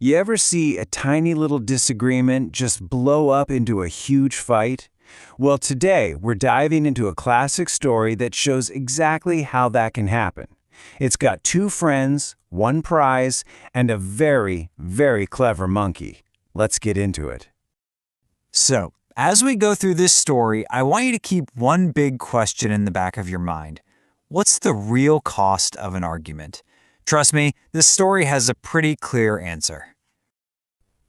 You ever see a tiny little disagreement just blow up into a huge fight? Well, today we're diving into a classic story that shows exactly how that can happen. It's got two friends, one prize, and a very, very clever monkey. Let's get into it. So, as we go through this story, I want you to keep one big question in the back of your mind. What's the real cost of an argument? Trust me, this story has a pretty clear answer.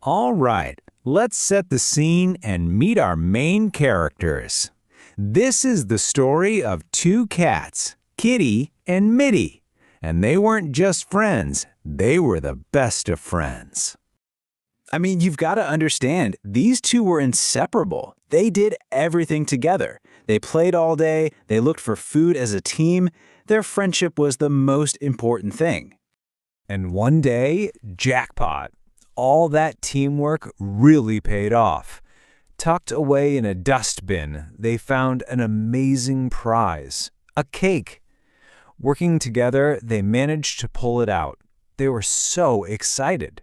All right, let's set the scene and meet our main characters. This is the story of two cats, Kitty and Mitty. And they weren't just friends, they were the best of friends. I mean, you've got to understand, these two were inseparable. They did everything together. They played all day, they looked for food as a team. Their friendship was the most important thing. And one day, jackpot. All that teamwork really paid off. Tucked away in a dustbin, they found an amazing prize, a cake. Working together, they managed to pull it out. They were so excited.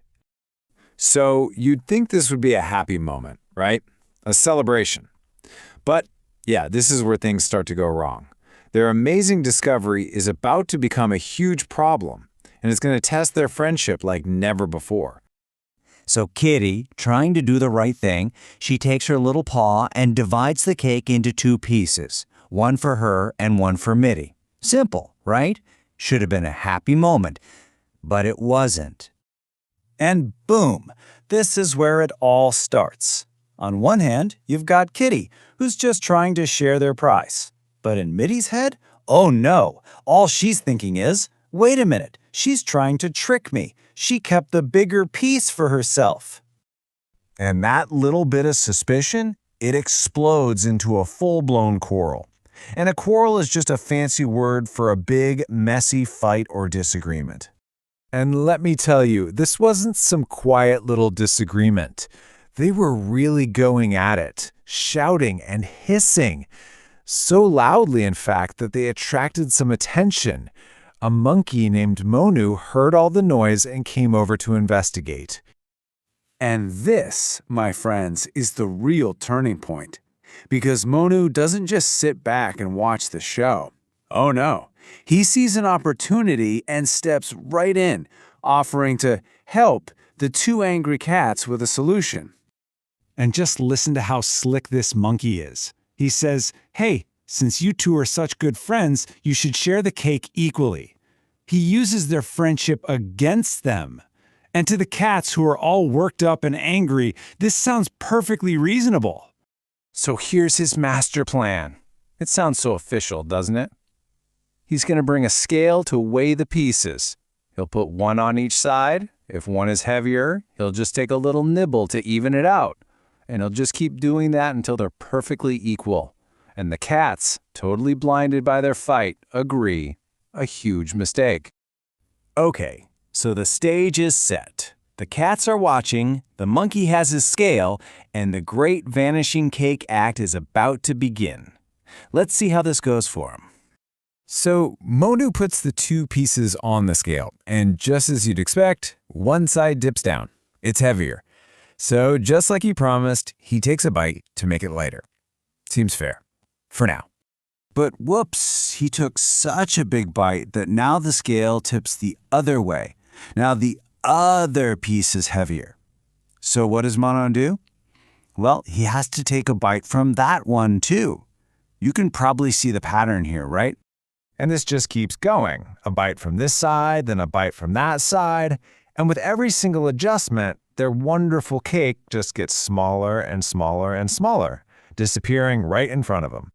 So you'd think this would be a happy moment, right? A celebration. But yeah, this is where things start to go wrong. Their amazing discovery is about to become a huge problem, and it's going to test their friendship like never before. So Kitty, trying to do the right thing, she takes her little paw and divides the cake into two pieces, one for her and one for Mitty. Simple, right? Should have been a happy moment, but it wasn't. And boom, this is where it all starts. On one hand, you've got Kitty, who's just trying to share their prize. But in Mitty's head, oh no, all she's thinking is, wait a minute, she's trying to trick me. She kept the bigger piece for herself. And that little bit of suspicion, it explodes into a full-blown quarrel. And a quarrel is just a fancy word for a big, messy fight or disagreement. And let me tell you, this wasn't some quiet little disagreement. They were really going at it, shouting and hissing. So loudly, in fact, that they attracted some attention. A monkey named Monu heard all the noise and came over to investigate. And this, my friends, is the real turning point. Because Monu doesn't just sit back and watch the show. Oh no, he sees an opportunity and steps right in, offering to help the two angry cats with a solution. And just listen to how slick this monkey is. He says, hey, since you two are such good friends, you should share the cake equally. He uses their friendship against them. And to the cats who are all worked up and angry, this sounds perfectly reasonable. So here's his master plan. It sounds so official, doesn't it? He's going to bring a scale to weigh the pieces. He'll put one on each side. If one is heavier, he'll just take a little nibble to even it out. And he'll just keep doing that until they're perfectly equal. And the cats, totally blinded by their fight, agree. A huge mistake. Okay, so the stage is set. The cats are watching, the monkey has his scale, and the great vanishing cake act is about to begin. Let's see how this goes for him. So Monu puts the two pieces on the scale, and just as you'd expect, one side dips down. It's heavier. So just like he promised, he takes a bite to make it lighter. Seems fair. For now. But whoops, he took such a big bite that now the scale tips the other way. Now the other piece is heavier. So what does Mono do? Well, he has to take a bite from that one too. You can probably see the pattern here, right? And this just keeps going. A bite from this side, then a bite from that side. And with every single adjustment, their wonderful cake just gets smaller and smaller and smaller, disappearing right in front of them.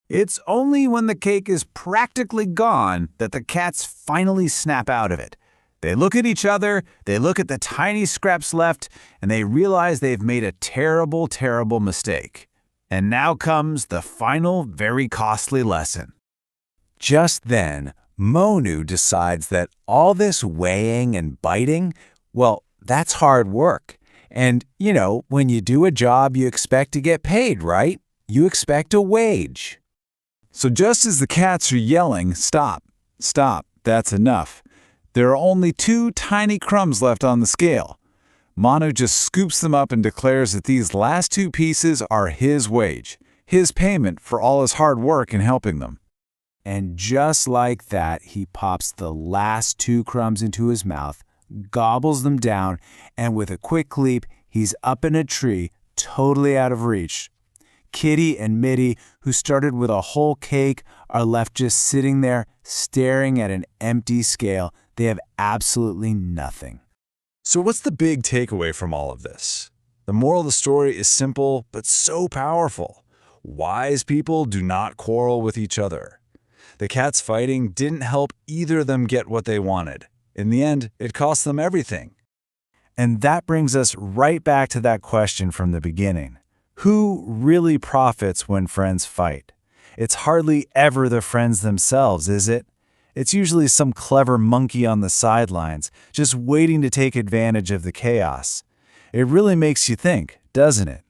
It's only when the cake is practically gone that the cats finally snap out of it. They look at each other, they look at the tiny scraps left, and they realize they've made a terrible, terrible mistake. And now comes the final, very costly lesson. Just then, Monu decides that all this weighing and biting, well, that's hard work. And, you know, when you do a job, you expect to get paid, right? You expect a wage. So just as the cats are yelling, "Stop, stop, that's enough," there are only two tiny crumbs left on the scale. Manu just scoops them up and declares that these last 2 pieces are his wage, his payment for all his hard work in helping them. And just like that, he pops the last 2 crumbs into his mouth, gobbles them down, and with a quick leap, he's up in a tree, totally out of reach. Kitty and Mitty, who started with a whole cake, are left just sitting there, staring at an empty scale. They have absolutely nothing. So what's the big takeaway from all of this? The moral of the story is simple, but so powerful. Wise people do not quarrel with each other. The cats fighting didn't help either of them get what they wanted. In the end, it cost them everything. And that brings us right back to that question from the beginning. Who really profits when friends fight? It's hardly ever the friends themselves, is it? It's usually some clever monkey on the sidelines, just waiting to take advantage of the chaos. It really makes you think, doesn't it?